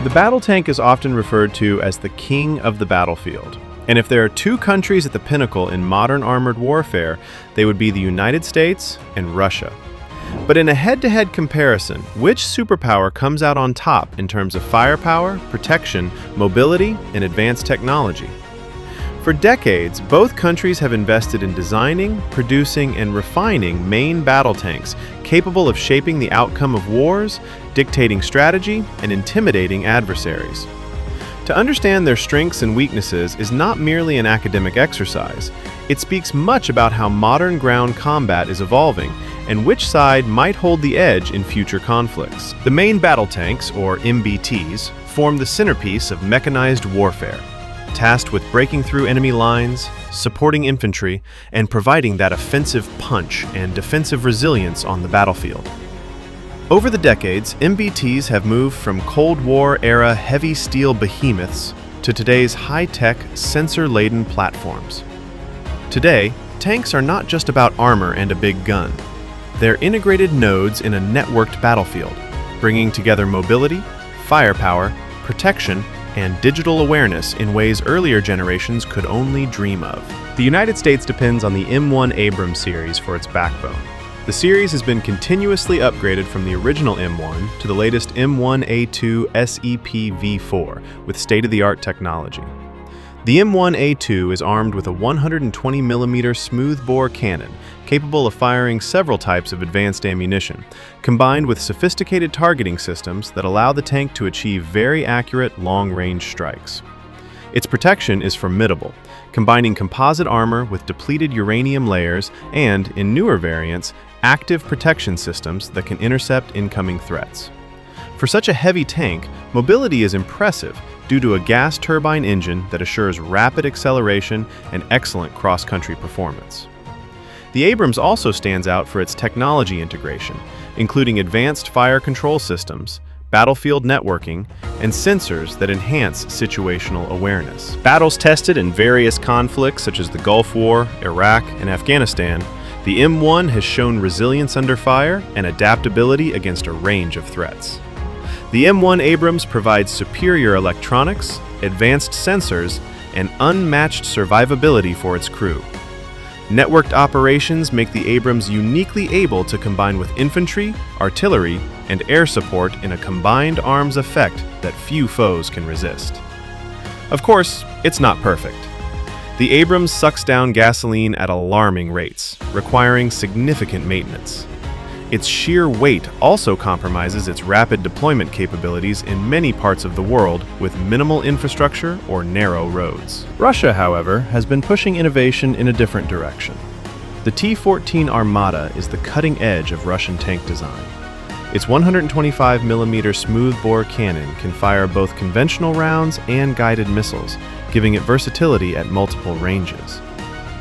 The battle tank is often referred to as the king of the battlefield. And if there are two countries at the pinnacle in modern armored warfare, they would be the United States and Russia. But in a head-to-head comparison, which superpower comes out on top in terms of firepower, protection, mobility, and advanced technology? For decades, both countries have invested in designing, producing, and refining main battle tanks capable of shaping the outcome of wars, dictating strategy, and intimidating adversaries. To understand their strengths and weaknesses is not merely an academic exercise. It speaks much about how modern ground combat is evolving and which side might hold the edge in future conflicts. The main battle tanks, or MBTs, form the centerpiece of mechanized warfare, tasked with breaking through enemy lines, supporting infantry, and providing that offensive punch and defensive resilience on the battlefield. Over the decades, MBTs have moved from Cold War-era heavy steel behemoths to today's high-tech, sensor-laden platforms. Today, tanks are not just about armor and a big gun. They're integrated nodes in a networked battlefield, bringing together mobility, firepower, protection, and digital awareness in ways earlier generations could only dream of. The United States depends on the M1 Abrams series for its backbone. The series has been continuously upgraded from the original M1 to the latest M1A2 SEP V4 with state-of-the-art technology. The M1A2 is armed with a 120mm smoothbore cannon capable of firing several types of advanced ammunition, combined with sophisticated targeting systems that allow the tank to achieve very accurate long-range strikes. Its protection is formidable, combining composite armor with depleted uranium layers and, in newer variants, active protection systems that can intercept incoming threats. For such a heavy tank, mobility is impressive due to a gas turbine engine that assures rapid acceleration and excellent cross-country performance. The Abrams also stands out for its technology integration, including advanced fire control systems, battlefield networking, and sensors that enhance situational awareness. Battles tested in various conflicts such as the Gulf War, Iraq, and Afghanistan, the M1 has shown resilience under fire and adaptability against a range of threats. The M1 Abrams provides superior electronics, advanced sensors, and unmatched survivability for its crew. Networked operations make the Abrams uniquely able to combine with infantry, artillery, and air support in a combined arms effect that few foes can resist. Of course, it's not perfect. The Abrams sucks down gasoline at alarming rates, requiring significant maintenance. Its sheer weight also compromises its rapid deployment capabilities in many parts of the world with minimal infrastructure or narrow roads. Russia, however, has been pushing innovation in a different direction. The T-14 Armata is the cutting edge of Russian tank design. Its 125mm smoothbore cannon can fire both conventional rounds and guided missiles, giving it versatility at multiple ranges.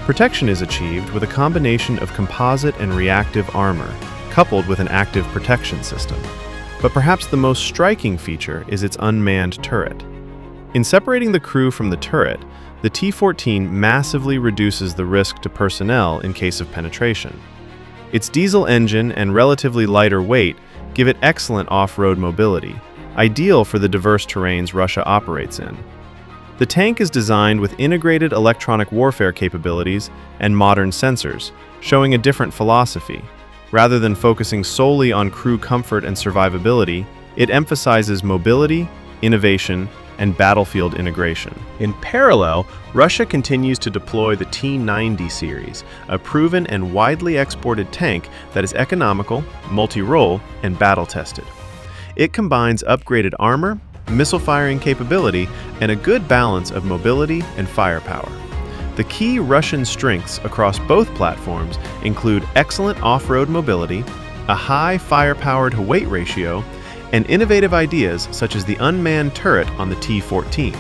Protection is achieved with a combination of composite and reactive armor, coupled with an active protection system. But perhaps the most striking feature is its unmanned turret. In separating the crew from the turret, the T-14 massively reduces the risk to personnel in case of penetration. Its diesel engine and relatively lighter weight give it excellent off-road mobility, ideal for the diverse terrains Russia operates in. The tank is designed with integrated electronic warfare capabilities and modern sensors, showing a different philosophy. Rather than focusing solely on crew comfort and survivability, it emphasizes mobility, innovation, and battlefield integration. In parallel, Russia continues to deploy the T-90 series, a proven and widely exported tank that is economical, multi-role, and battle-tested. It combines upgraded armor, missile firing capability, and a good balance of mobility and firepower. The key Russian strengths across both platforms include excellent off-road mobility, a high firepower to weight ratio, and innovative ideas such as the unmanned turret on the T-14.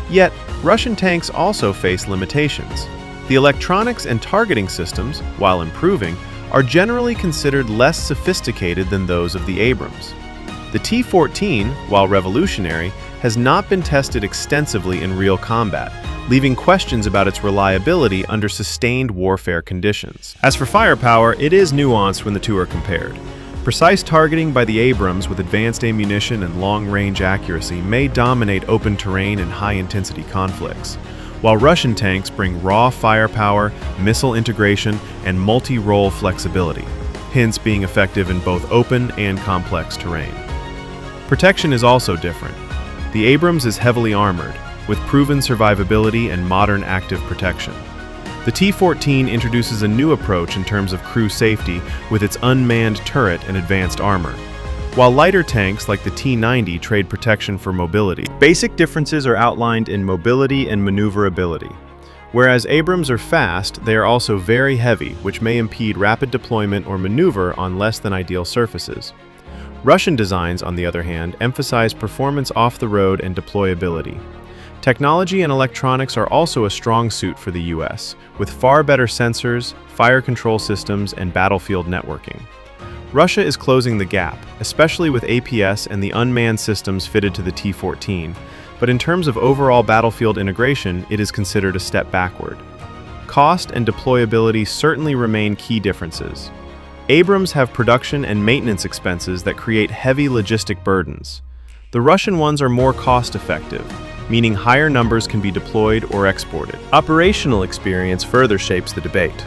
Yet, Russian tanks also face limitations. The electronics and targeting systems, while improving, are generally considered less sophisticated than those of the Abrams. The T-14, while revolutionary, has not been tested extensively in real combat, leaving questions about its reliability under sustained warfare conditions. As for firepower, it is nuanced when the two are compared. Precise targeting by the Abrams with advanced ammunition and long-range accuracy may dominate open terrain and high-intensity conflicts, while Russian tanks bring raw firepower, missile integration, and multi-role flexibility, hence being effective in both open and complex terrain. Protection is also different. The Abrams is heavily armored, with proven survivability and modern active protection. The T-14 introduces a new approach in terms of crew safety with its unmanned turret and advanced armor, while lighter tanks like the T-90 trade protection for mobility. Basic differences are outlined in mobility and maneuverability. Whereas Abrams are fast, they are also very heavy, which may impede rapid deployment or maneuver on less than ideal surfaces. Russian designs, on the other hand, emphasize performance off the road and deployability. Technology and electronics are also a strong suit for the US, with far better sensors, fire control systems, and battlefield networking. Russia is closing the gap, especially with APS and the unmanned systems fitted to the T-14, but in terms of overall battlefield integration, it is considered a step backward. Cost and deployability certainly remain key differences. Abrams have production and maintenance expenses that create heavy logistic burdens. The Russian ones are more cost-effective, meaning higher numbers can be deployed or exported. Operational experience further shapes the debate.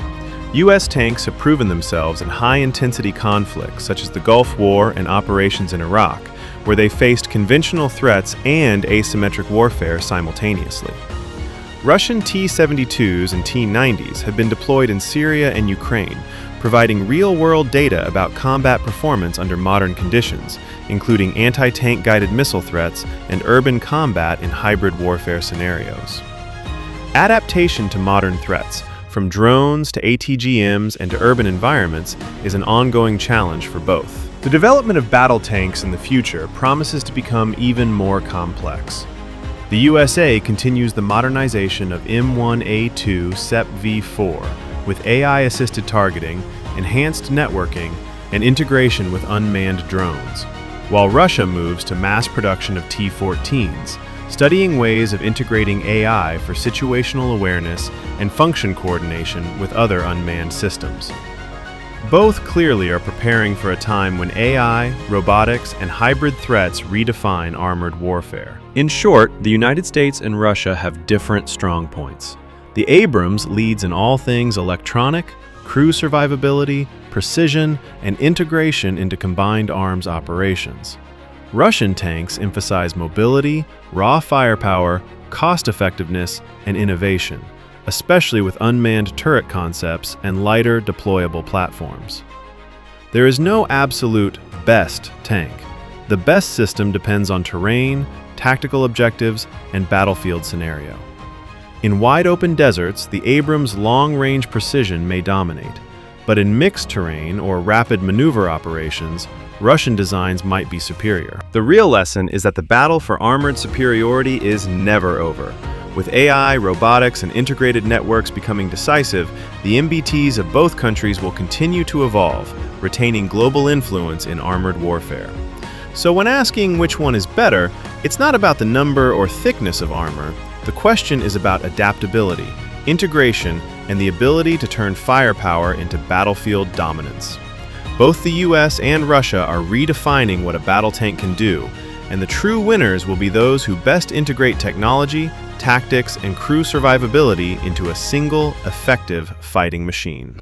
U.S. tanks have proven themselves in high-intensity conflicts such as the Gulf War and operations in Iraq, where they faced conventional threats and asymmetric warfare simultaneously. Russian T-72s and T-90s have been deployed in Syria and Ukraine, providing real-world data about combat performance under modern conditions, including anti-tank guided missile threats and urban combat in hybrid warfare scenarios. Adaptation to modern threats, from drones to ATGMs and to urban environments, is an ongoing challenge for both. The development of battle tanks in the future promises to become even more complex. The USA continues the modernization of M1A2 SEP V4 with AI-assisted targeting, enhanced networking, and integration with unmanned drones, while Russia moves to mass production of T-14s, studying ways of integrating AI for situational awareness and function coordination with other unmanned systems. Both clearly are preparing for a time when AI, robotics, and hybrid threats redefine armored warfare. In short, the United States and Russia have different strong points. The Abrams leads in all things electronic, crew survivability, precision, and integration into combined arms operations. Russian tanks emphasize mobility, raw firepower, cost-effectiveness, and innovation, especially with unmanned turret concepts and lighter deployable platforms. There is no absolute best tank. The best system depends on terrain, tactical objectives, and battlefield scenario. In wide-open deserts, the Abrams' long-range precision may dominate, but in mixed terrain or rapid maneuver operations, Russian designs might be superior. The real lesson is that the battle for armored superiority is never over. With AI, robotics, and integrated networks becoming decisive, the MBTs of both countries will continue to evolve, retaining global influence in armored warfare. So when asking which one is better, it's not about the number or thickness of armor. The question is about adaptability, integration, and the ability to turn firepower into battlefield dominance. Both the US and Russia are redefining what a battle tank can do, and the true winners will be those who best integrate technology, tactics, and crew survivability into a single, effective fighting machine.